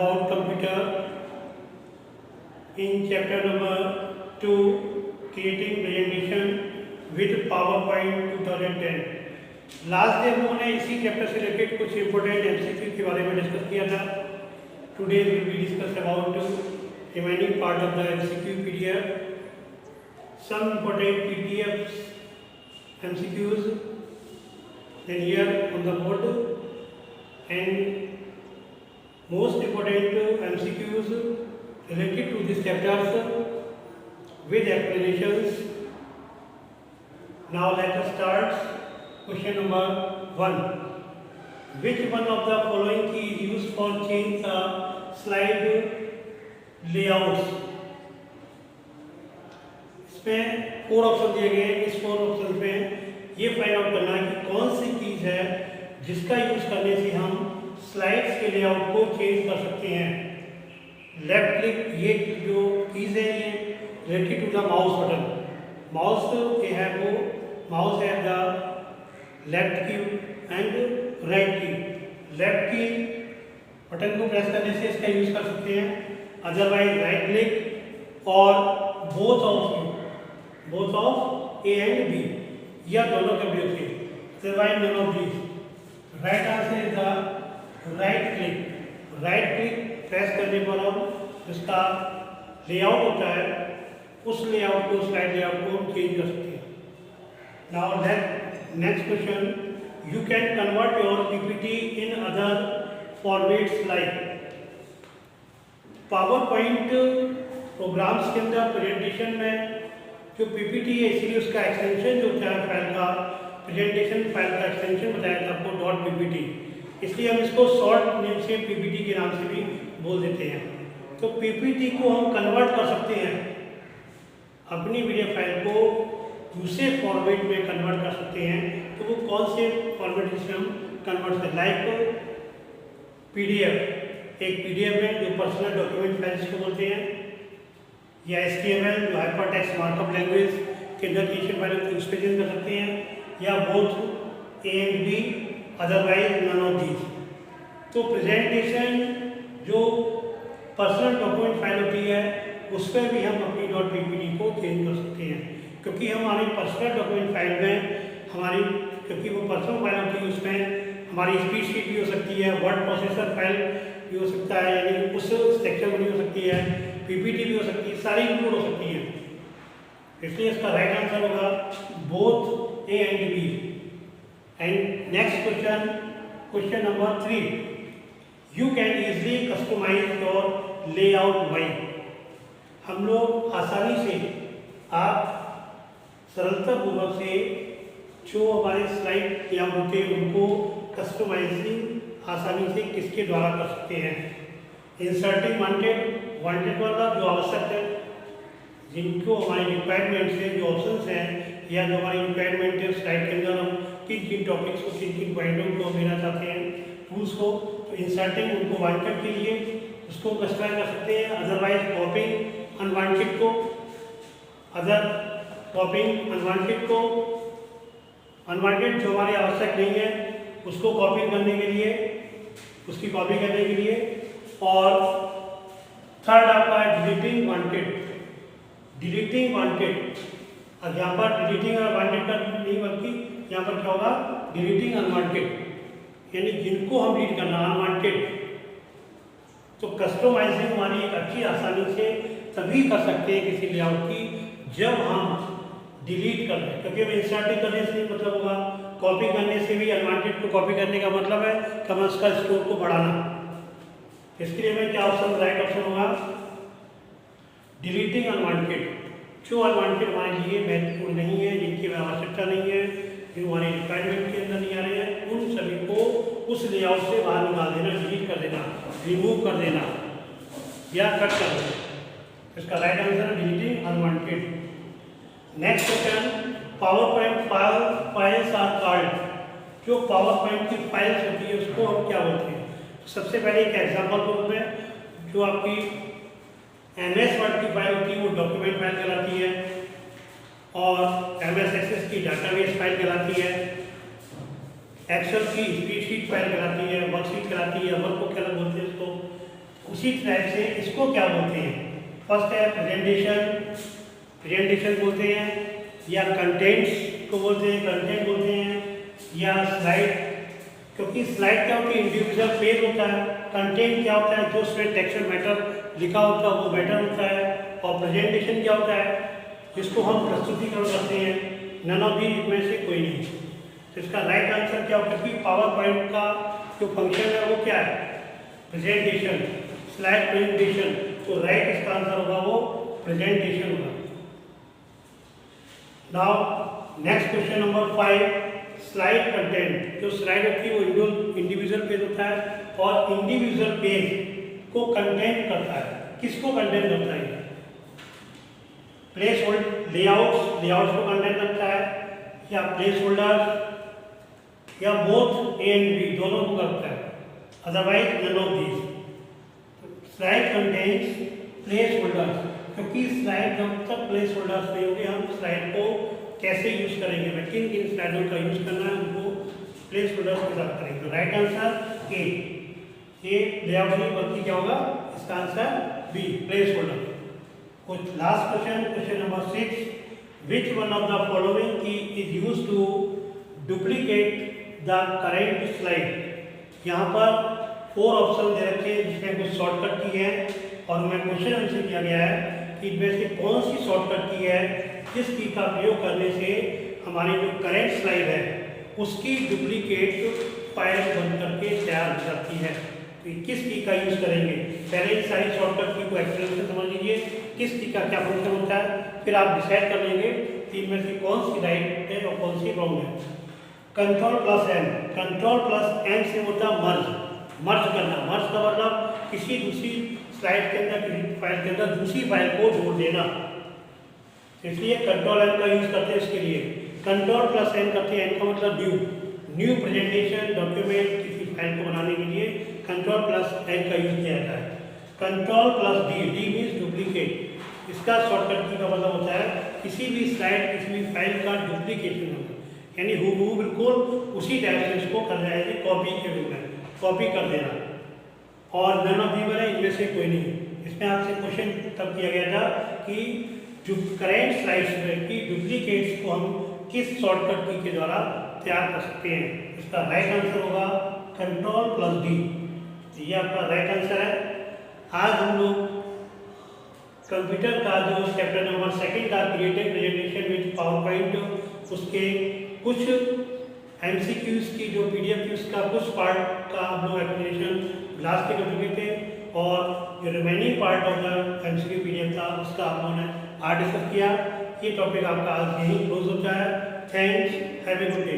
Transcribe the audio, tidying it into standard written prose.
about computer in chapter number 2, creating presentation with PowerPoint 2010. Last day हम लोगों ने इसी चैप्टर से रिलेटेड कुछ इंपॉर्टेंट एमसीक्यू के बारे में डिस्कस किया था. Today will be discuss about remaining part of the MCQ PDF. Some important PDFs MCQs then here on the board, and most important MCQs related to this chapters with explanations. Now let us start. Question number 1. Which one of the following key is used for change the slide layouts? इसमें 4 option दिए गए हैं. इस 4 option में ये find out करना है कि कौन सी कीज है जिसका यूज करने से हम स्लाइड्स के लेआउट को चेंज कर सकते हैं. लेफ्ट क्लिक, ये जो कीज है ये related to the mouse button. Mouse के है वो माउस है the left key and right key. Left key button को प्रेस करने से इसका यूज कर सकते हैं. अदरवाइज राइट क्लिक और both of A and B, या दोनों के प्रयोग से. Otherwise none of these. Right answer is the right click. Right click press करने पर हम इसका लेआउट होता है, उस लेआउट को स्लाइड लेआउट को हम चेंज कर सकते हैं. Now next question, you can convert your PPT in other formats like PowerPoint programs के अंदर प्रेजेंटेशन में जो PPT है इसीलिए उसका एक्सटेंशन जो होता है फाइल का, प्रेजेंटेशन फाइल का एक्सटेंशन बताया था आपको .ppt, इसलिए हम इसको शॉर्ट नेम से PPT के नाम से भी बोल देते हैं. तो PPT को हम कन्वर्ट कर सकते हैं, अपनी वीडियो फाइल को दूसरे फॉर्मेट में कन्वर्ट कर सकते हैं. तो वो कौन से फॉर्मेट जिसमें हम कन्वर्ट करें? Like PDF. एक पीडीएफ है जो पर्सनल डॉक्यूमेंट फाइल जिसको बोलते हैं, या एचटीएमएल जो हाइपर टेक्स्ट मार्कअप लैंग्वेज के अंदर क्रिएशन फाइल को उस पर चेंज कर सकते हैं, या both A and B, otherwise none of these. तो प्रेजेंटेशन जो पर्सनल डॉक्यूमेंट फाइल होती है उस पर भी हम अपनी .ppt को चेंज कर सकते हैं, क्योंकि हमारी पर्सनल डॉक्यूमेंट फाइल में हमारी, क्योंकि वो पर्सनल फाइल होती है उसमें हमारी स्पीच शीट भी हो सकती है, वर्ड प्रोसेसर फाइल भी हो सकता है, यानी उस सेक्शन भी हो सकती है, पीपीटी भी हो सकती है, सारी इंक्लूड हो सकती है. इसलिए इसका राइट आंसर होगा both A and B. And next question, question number 3. You can easily customize your layout by. हम लोग आसानी से, आप सरलतापूर्वक से जो हमारे स्लाइड लेआउट होते हैं उनको कस्टमाइजिंग आसानी से किसके द्वारा कर सकते हैं? इंसर्टिंग वांटेड वाला जो आवश्यक है, जिनको हमारी रिक्वायरमेंट से जो ऑप्शंस हैं या जो हमारी रिक्वायरमेंट है स्लाइड के अंदर हम किन किन टॉपिक्स को, किन किन पॉइंटों को लेना चाहते हैं, टूल्स को, तो इंसर्टिंग उनको वांटेड के लिए उसको कस्टमाइज कर सकते हैं. अदरवाइज कॉपिंग अनवांटेड को, अनवांटेड जो हमारी आवश्यक नहीं है उसको कॉपी करने के लिए, उसकी कॉपी करने के लिए. और थर्ड आपका है डिलीटिंग वांटेड. अब यहाँ पर डिलीटिंग और वांटेड का नहीं, बल्कि यहाँ पर क्या होगा, डिलीटिंग अनवांटेड, यानी जिनको हम डिलीट करना अनवांटेड. तो कस्टमाइजिंग हमारी एक अच्छी आसानी से तभी कर सकते हैं किसी लेआउट की जब हम डिलीट कर दें, क्योंकि अब इंसर्टिंग करने से मतलब होगा, कॉपी करने से भी अनवांटेड को कॉपी करने का मतलब है कि हम उसका स्कोप को बढ़ाना. इसके लिए हमें क्या ऑप्शन, राइट ऑप्शन होगा डिलीटिंग अनवांटेड. जो अनवांटेड हमारे लिए महत्वपूर्ण नहीं है, जिनकी आवश्यकता नहीं है, जो हमारी रिक्वायरमेंट के अंदर नहीं आ रहे हैं, उन सभी को उस लेआउट से बाहर निकाल देना, डिलीट कर देना, रिमूव कर देना या कट कर देना. इसका राइट आंसर है deleting unwanted. Next question, PowerPoint files are called. जो पावरपॉइंट की फाइल्स होती है उसको हम क्या बोलते हैं? सबसे पहले एक एग्जांपल के रूप में जो आपकी MS वर्ड की फाइल होती है वो डॉक्यूमेंट फाइल कहलाती है, और MS एक्सेस की डाटाबेस फाइल कहलाती है, एक्सेल की स्प्रेडशीट फाइल कहलाती है, वर्कशीट कहलाती है, वर्क को क्या बोलते हैं इसको, उसी टाइप से इसको क्या बोलते हैं? फर्स्ट है प्रेजेंटेशन बोलते हैं, या कंटेंट्स को बोलते हैं, कंटेंट बोलते हैं, या स्लाइड। क्योंकि स्लाइड क्या होती है? इंडिविजुअल पेज होता है। कंटेंट क्या होता है? जो उसमें टेक्स्ट मैटर लिखा होता है वो मैटर होता है। और प्रेजेंटेशन क्या होता है? जिसको हम प्रस्तुतिकरण करते हैं। नन ऑफ दीज में से कोई नहीं। तो इसका राइट आंसर क्या होगा? क्योंकि पावर पॉइंट का जो फंक्शन है वो क्या है? Presentation, slide presentation. तो राइट इसका आंसर होगा वो प्रेजेंटेशन होगा। Now next question number 5, slide content. जो स्लाइड होती है वो इंडिविजुअल पेज होता है, और इंडिविजुअल पेज को कंटेंट करता है। किसको कंटेंट करता है? प्लेस होल्डर, लेआउट्स को कंटेंट करता है, या प्लेस होल्डर, या बोथ ए एंड बी, दोनों को करता है। Otherwise none of these. Slide contains placeholders, क्योंकि स्लाइड जब तक प्लेस होल्डर्स नहीं होंगे हम स्लाइड को कैसे यूज करेंगे, मैं किन स्लाइडों का यूज करना है उनको प्लेस होल्डर्स के साथ करेंगे। राइट आंसर ए लेआउट नहीं बल्कि क्या होगा? इसका आंसर बी प्लेस होल्डर। कुछ last question number 6, which one of the following की is use to duplicate the current slide. यहाँ पर 4 ऑप्शन दे रखे हैं जिसमें कुछ शॉर्टकट की है, और हमें क्वेश्चन आंसर किया गया है कि इनमें से कौन सी शॉर्टकट की है जिस की का प्रयोग करने से हमारी जो करेंट स्लाइड है उसकी डुप्लीकेट फाइल बन करके तैयार हो जाती है। तो किस की का यूज करेंगे? पहले ही सारी शॉर्टकट की को एक्सप्लेनेशन समझ लीजिए, किस की का क्या फंक्शन होता है, फिर आप डिसाइड कर लेंगे कि इनमें से कौन सी राइट है और कौन सी रॉन्ग है। कंट्रोल प्लस एम से होता है मर्ज करना। मर्ज का मतलब किसी दूसरी स्लाइड के अंदर, किसी फाइल के अंदर दूसरी फाइल को जोड़ देना, इसलिए कंट्रोल एम का यूज करते हैं इसके लिए। कंट्रोल प्लस एन करते हैं, एन का मतलब न्यू प्रेजेंटेशन डॉक्यूमेंट किसी फाइल को बनाने के लिए कंट्रोल प्लस एन का यूज किया जाता है। Control plus D means duplicate. इसका शॉर्टकट की का मतलब होता है किसी भी स्लाइड, किसी भी फाइल का डुप्लीकेशन होगा, यानी हूबहू बिल्कुल उसी टाइप से इसको कर जाएगी, कॉपी के रूप में कॉपी कर देना। और नन ऑफ दीज है, इनमें से कोई नहीं। इसमें आपसे क्वेश्चन तब किया गया था कि जो करेंट स्लाइड्स की डुप्लीकेट्स को हम किस शॉर्टकट की के द्वारा तैयार कर सकते हैं। इसका राइट आंसर होगा कंट्रोल प्लस डी। ये आपका राइट आंसर है। आज हम लोग कंप्यूटर का जो चैप्टर नंबर 2 का creative presentation with power point, उसके कुछ एमसीक्यूज की जो पीडीएफ थी उसका कुछ पार्ट का हम लोग एक्सप्लेनेशन लास्ट के कर चुके थे, और जो remaining part of the MCQ PDF था उसका हम लोगों ने आज डिस्कस किया। ये टॉपिक आपका आज यहीं क्लोज होता है। Thanks, have a good day.